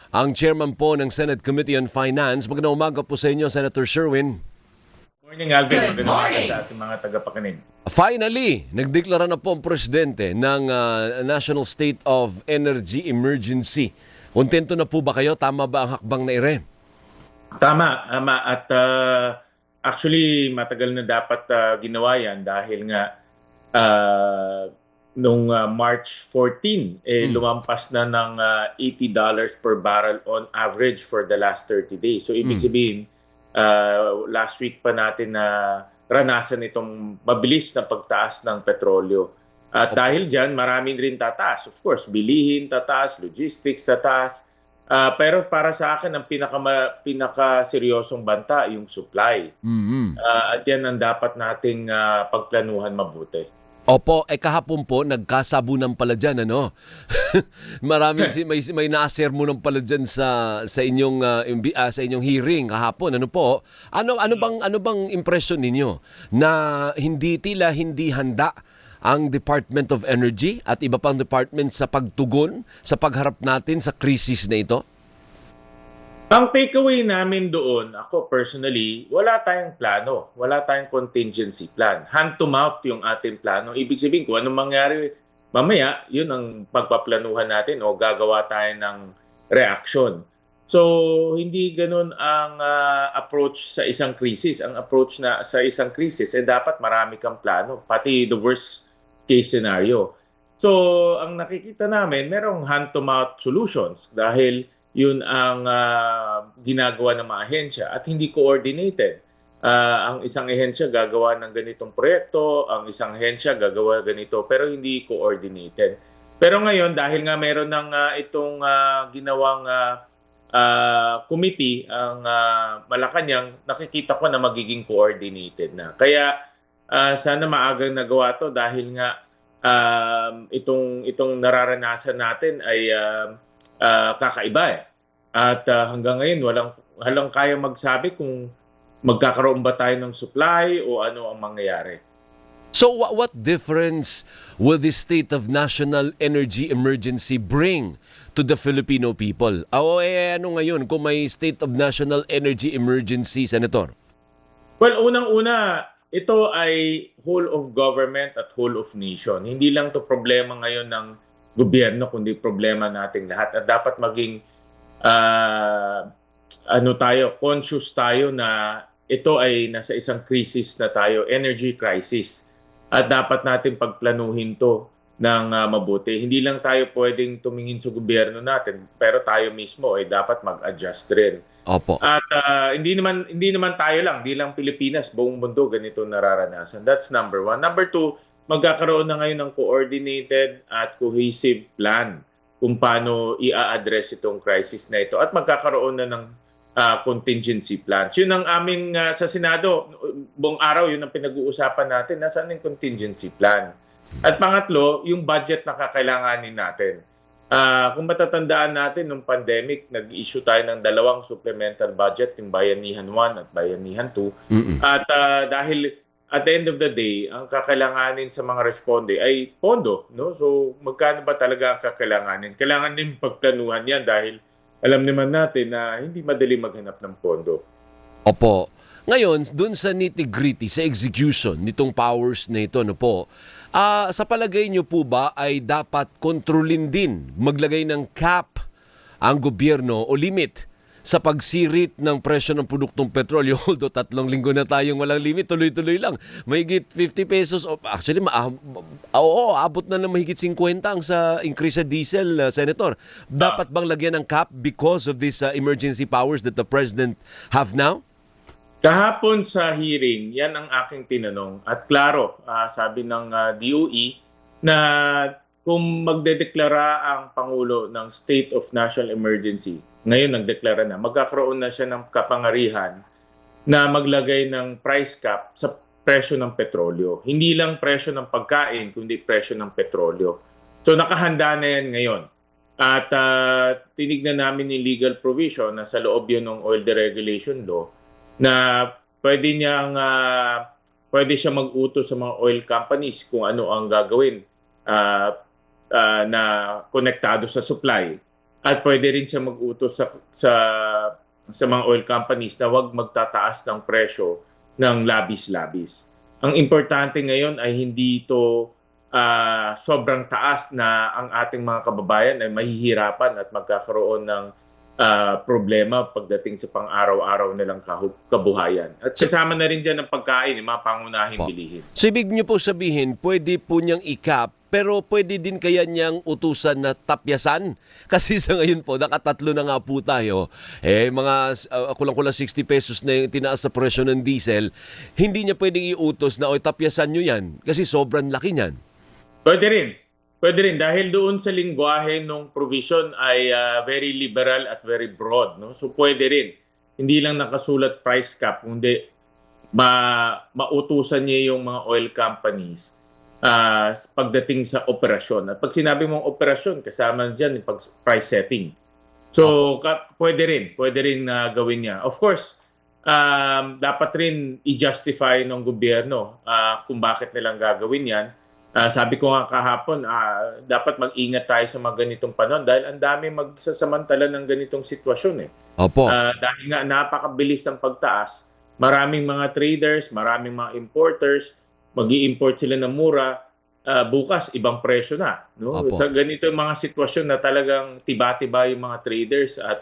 Ang chairman po ng Senate Committee on Finance. Magandang umaga po sa inyo, Senator Sherwin. Morning, Alvin. Magandang umaga sa ating mga tagapakinig. Finally, nagdeklara na po ang presidente ng National State of Energy Emergency. Kontento na po ba kayo? Tama ba ang hakbang na ire? Tama, Ama. At actually, matagal na dapat ginawa yan dahil nga nung March 14, lumampas na ng $80 per barrel on average for the last 30 days. So, ibig sabihin, last week pa natin na ranasan itong mabilis na pagtaas ng petrolyo. At dahil dyan, maraming rin tataas. Of course, bilihin tataas, logistics tataas. Pero para sa akin, ang pinaka-seryosong banta, yung supply. At yan ang dapat nating pagplanuhan mabuti. Opo, kahapon po, nagkasabunan pala dyan, ano? may na-sermonan pala dyan sa inyong hearing kahapon. Ano po? Ano bang impression ninyo na hindi handa ang Department of Energy at iba pang department sa pagtugon sa pagharap natin sa krisis na ito? Ang takeaway namin doon, ako personally, wala tayong plano. Wala tayong contingency plan. Hand to mouth yung ating plano. Ibig sabihin, kung anong mangyari mamaya, yun ang pagpaplanuhan natin o gagawa tayo ng reaction. So, hindi ganun ang approach sa isang krisis. Ang approach na sa isang krisis, dapat marami kang plano. Pati the worst case scenario. So, ang nakikita namin, merong hand-to-mouth solutions dahil yun ang ginagawa ng mga ahensya at hindi coordinated. Ang isang ahensya gagawa ng ganitong proyekto, ang isang ahensya gagawa ganito, pero hindi coordinated. Pero ngayon, dahil nga meron ng itong ginawang committee, ang Malacanang, nakikita ko na magiging coordinated na. Kaya sana maagang nagawa to dahil nga itong nararanasan natin ay kakaiba eh. At hanggang ngayon walang kaya magsabi kung magkakaroon ba tayo ng supply o ano ang mangyayari. So what difference will the state of national energy emergency bring to the Filipino people? Ano ngayon kung may state of national energy emergency, Senator? Well, unang-una, ito ay whole of government at whole of nation. Hindi lang to problema ngayon ng gobyerno, kundi problema nating lahat. At dapat maging conscious tayo na ito ay nasa isang crisis na tayo, energy crisis. At dapat natin pagplanuhin to ng mabuti. Hindi lang tayo pwedeng tumingin sa gobyerno natin, pero tayo mismo ay dapat mag-adjust rin. Opo. At hindi naman tayo lang, hindi lang Pilipinas, buong mundo ganito nararanasan. That's number one. Number two, magkakaroon na ngayon ng coordinated at cohesive plan kung paano i-address itong crisis na ito. At magkakaroon na ng contingency plans. Yun ang aming sa Senado, buong araw yun ang pinag-uusapan natin. Nasaan yung contingency plan? At pangatlo, yung budget na kakailanganin natin. Kung matatandaan natin, nung pandemic, nag-issue tayo ng 2 supplemental budget, yung Bayanihan 1 at Bayanihan 2. At dahil at the end of the day, ang kakailanganin sa mga responde ay pondo. No? So magkano ba talaga ang kakailanganin? Kailangan din pagplanuhan yan dahil alam naman natin na hindi madali maghanap ng pondo. Opo. Ngayon, dun sa nitty-gritty, sa execution nitong powers na ito, ano po, sa palagay nyo po ba ay dapat kontrolin din, maglagay ng cap ang gobyerno o limit sa pagsirit ng presyo ng produktong petrolyo? Although 3 linggo na tayong walang limit, tuloy-tuloy lang. Mahigit 50 pesos, actually, abot na ng mahigit 50 ang sa increase sa diesel, Senator. Dapat bang lagyan ng cap because of these emergency powers that the President have now? Kahapon sa hearing, yan ang aking tinanong. At klaro, sabi ng DOE na kung magdedeklara ang Pangulo ng State of National Emergency, ngayon nagdeklara na, magkakaroon na siya ng kapangarihan na maglagay ng price cap sa presyo ng petrolyo. Hindi lang presyo ng pagkain, kundi presyo ng petrolyo. So nakahanda na yan ngayon. At tinignan namin yung legal provision na sa loob yun ng Oil Deregulation Law na pwede siya mag-utos sa mga oil companies kung ano ang gagawin na konektado sa supply. at pwede rin siya mag-utos sa mga oil companies na huwag magtataas ng presyo ng labis-labis. Ang importante ngayon ay hindi ito sobrang taas na ang ating mga kababayan ay mahihirapan at magkakaroon ng problema pagdating sa pang-araw-araw nilang kabuhayan. At kasama na rin dyan ang pagkain, yung mga pangunahing bilihin. So ibig niyo po sabihin, pwede po niyang i-cap, pero pwede din kaya niyang utusan na tapyasan? Kasi sa ngayon po, nakatatlo na nga po tayo. Mga kulang-kulang 60 pesos na yung tinaas sa presyo ng diesel, hindi niya pwedeng iutos na, tapyasan niyo yan. Kasi sobrang laki niyan. Pwede rin. Pwede rin dahil doon sa lingwahe ng provision ay very liberal at very broad. No? So pwede rin. Hindi lang nakasulat price cap, kundi mautusan niya yung mga oil companies pagdating sa operasyon. At pag sinabi mong operasyon, kasama dyan yung price setting. So pwede rin gawin niya. Of course, dapat rin i-justify ng gobyerno kung bakit nilang gagawin yan. Sabi ko nga kahapon, dapat mag-ingat tayo sa mga ganitong panahon dahil ang dami magsasamantala ng ganitong sitwasyon. Opo. Dahil nga napakabilis ng pagtaas, maraming mga traders, maraming mga importers, mag-i-import sila ng mura, bukas ibang presyo na. No? Opo. Sa ganitong mga sitwasyon na talagang tiba-tiba yung mga traders at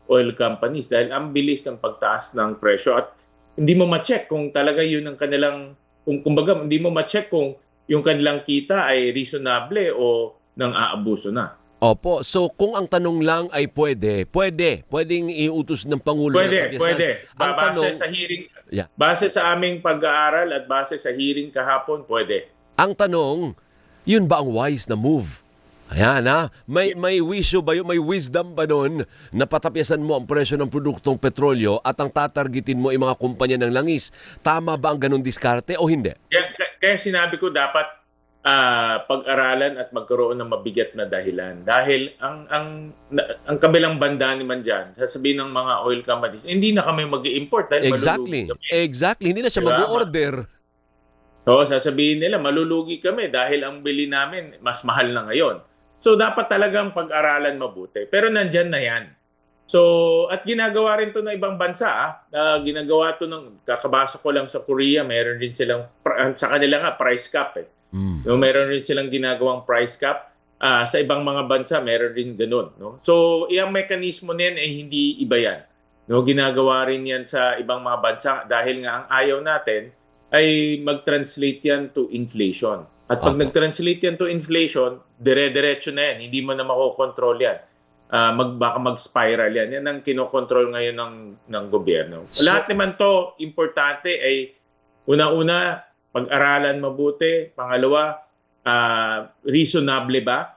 oil companies dahil ang bilis ng pagtaas ng presyo at hindi mo ma-check kung talaga yun ang kanilang, kumbaga hindi mo ma-check kung yung kanilang kita ay reasonable o nang aabuso na. Opo. So kung ang tanong lang ay pwedeng iutos ng Pangulo na tapyasan. Pwede. Ang Base tanong, sa hearing, Yeah. base sa aming pag-aaral at base sa hearing kahapon, pwede. Ang tanong, yun ba ang wise na move? Ayan may wisyo ba yun, may wisdom ba nun na patapyasan mo ang presyo ng produktong petrolyo at ang tatargetin mo ay mga kumpanya ng langis? Tama ba ang ganun diskarte o hindi? Kaya sinabi ko dapat pag-aralan at magkaroon ng mabigat na dahilan. Dahil ang kabilang banda naman dyan, sasabihin ng mga oil companies, hindi na kami mag-i-import dahil malulugi kami. Exactly. Hindi na siya Diba? mag-order. So, sasabihin nila, malulugi kami dahil ang bili namin mas mahal na ngayon. So, dapat talagang pag-aralan mabuti. Pero nandyan na yan. So, at ginagawa rin to ng ibang bansa. Ginagawa to kakabasa ko lang sa Korea, meron din silang, sa kanila nga, price cap. No, meron rin silang ginagawang price cap. Sa ibang mga bansa, meron rin ganun. No? So, yung mekanismo niyan ay hindi iba yan. No, ginagawa rin yan sa ibang mga bansa dahil nga ang ayaw natin ay mag-translate yan to inflation. At pag nag-translate yan to inflation, dire-diretso na yan. Hindi mo na makokontrol yan. Baka mag-spiral yan. Yan ang kinokontrol ngayon ng gobyerno. So, lahat naman to, importante ay una-una, pag-aralan mabuti. Pangalawa, reasonable ba?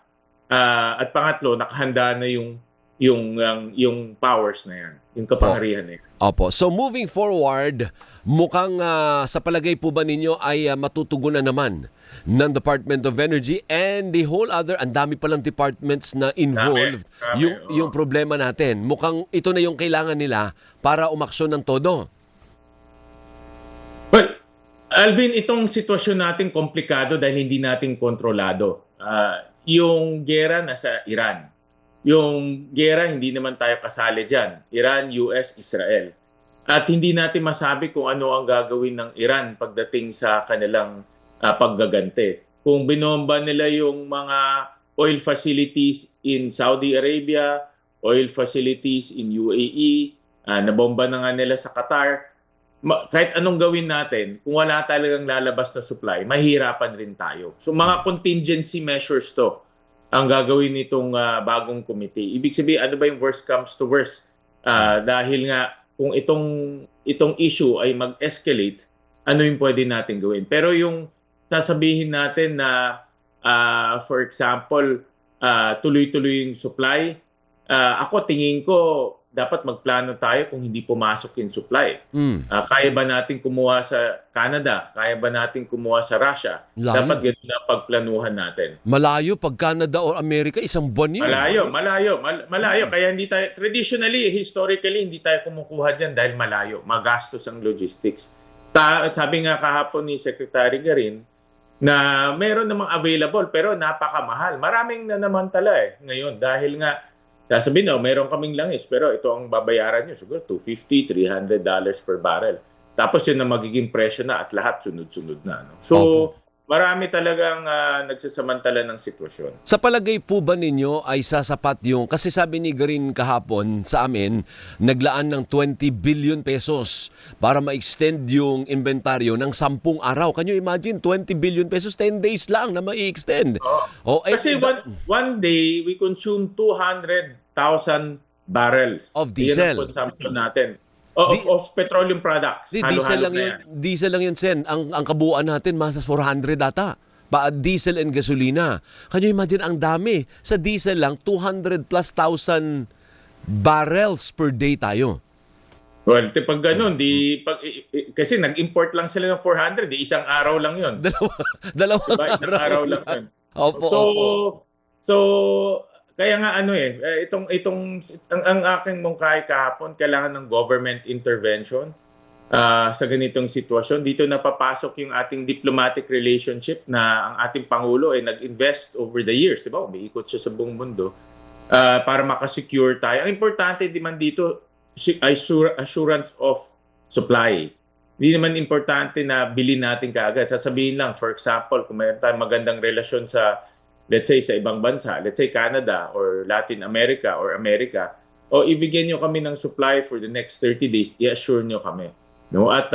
At pangatlo, nakahanda na yung powers na yan. Yung kapangyarihan na yan. Opo. So moving forward, mukhang sa palagay po ba ninyo ay matutugunan naman ng Department of Energy and the whole other, ang dami palang departments na involved, yung problema natin. Mukhang ito na yung kailangan nila para umaksyon ng todo. Well, Alvin, itong sitwasyon natin komplikado dahil hindi natin kontrolado. Yung gera nasa Iran. Yung gera, hindi naman tayo kasali dyan. Iran, US, Israel. At hindi natin masabi kung ano ang gagawin ng Iran pagdating sa kanilang paggagante. Kung binomba nila yung mga oil facilities in Saudi Arabia, oil facilities in UAE, nabomba na nga nila sa Qatar, kahit anong gawin natin, kung wala talagang lalabas na supply, mahirapan rin tayo. So mga contingency measures to ang gagawin nitong bagong committee. Ibig sabihin, ano ba yung worst comes to worst? Dahil nga, kung itong issue ay mag-escalate, ano yung pwede natin gawin? Pero yung sasabihin natin na, for example, tuloy-tuloy yung supply, ako tingin ko, dapat magplano tayo kung hindi pumasok yung supply. Kaya ba natin kumuha sa Canada? Kaya ba natin kumuha sa Russia? Layo. Dapat ganun na pagplanuhan natin. Malayo pag Canada o Amerika, isang buwan yun. Malayo. Kaya hindi tayo, traditionally, historically, hindi tayo kumukuha dyan dahil malayo. Magastos ang logistics. Sabi nga kahapon ni Secretary Garin, na meron namang available pero napakamahal. Maraming na naman tala ngayon dahil nga sasabihin, meron kaming langis, pero ito ang babayaran nyo, siguro $250, $300 per barrel. Tapos yun ang magiging presyo na at lahat sunod-sunod na. No? So, Opo. marami talagang nagsasamantala ng sitwasyon. Sa palagay po ba ninyo ay sasapat yung, kasi sabi ni Garin kahapon sa amin, naglaan ng 20 billion pesos para ma-extend yung inventaryo ng 10 araw. Can you imagine, 20 billion pesos, 10 days lang na ma-extend. Kasi one day, we consume 200,000 barrels. Of diesel. Yan ang consumption natin. Of petroleum products. Diesel Halo-halo lang na yun, yan. diesel lang yun, Sen. Ang kabuuan natin, mas 400 data. Diesel and gasolina. Can you imagine, ang dami. Sa diesel lang, 200 plus thousand barrels per day tayo. Well, pag ganun, kasi nag-import lang sila ng 400, isang araw lang yun. Dalawang Diba? Isang araw lang yun. Opo, So, kaya nga ang aking mungkahi kahapon, kailangan ng government intervention sa ganitong sitwasyon. Dito napapasok yung ating diplomatic relationship na ang ating Pangulo ay nag-invest over the years. Diba? Umiikot siya sa buong mundo para makasecure tayo. Ang importante naman dito ay assurance of supply. Hindi naman importante na bilhin natin kaagad. Sasabihin lang, for example, kung mayroon tayong magandang relasyon sa, let's say, sa ibang bansa, let's say Canada or Latin America or America, ibigyan nyo kami ng supply for the next 30 days, i-assure nyo kami. No? At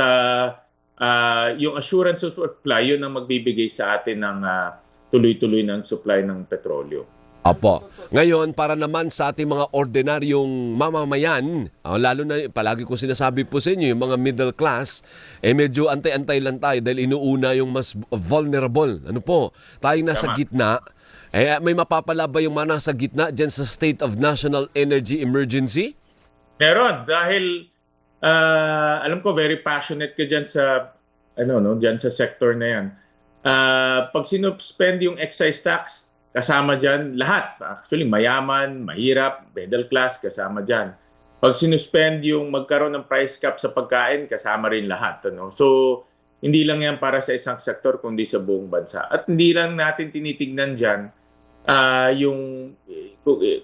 yung assurance of supply, yun ang magbibigay sa atin ng tuloy-tuloy ng supply ng petrolyo. Opo. Ngayon, para naman sa ating mga ordinaryong mamamayan, lalo na palagi ko sinasabi po sa inyo, yung mga middle class, medyo antay-antay lang tayo dahil inuuna yung mas vulnerable. Ano po? Tayong nasa gitna, may mapapala ba yung mga nasa gitna dyan sa state of national energy emergency? Meron. Dahil, alam ko, very passionate ka dyan sa, dyan sa sector na yan. Pag sinuspend yung excise tax, kasama dyan lahat. Actually, mayaman, mahirap, middle class, kasama dyan. Pag sinuspend yung magkaroon ng price cap sa pagkain, kasama rin lahat. So, hindi lang yan para sa isang sektor, kundi sa buong bansa. At hindi lang natin tinitignan dyan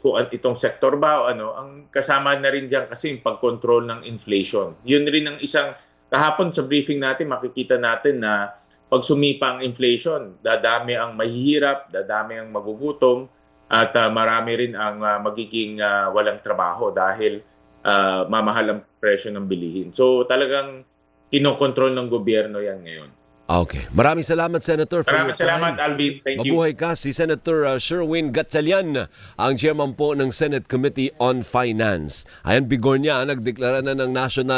kung itong sektor ba o ang kasama na rin dyan kasi yung pag-control ng inflation. Yun rin ang isang, kahapon sa briefing natin, makikita natin na pag sumipa ang inflation, dadami ang mahihirap, dadami ang magugutom, at marami rin ang magiging walang trabaho dahil mamahal ang presyo ng bilihin. So talagang kinokontrol ng gobyerno yan ngayon. Okay. Maraming salamat, Senator. Maraming salamat, Alvin. Thank you. Mabuhay ka, si Senator Sherwin Gatchalian, ang chairman po ng Senate Committee on Finance. Ayan, bigor niya, nagdeklara na ng national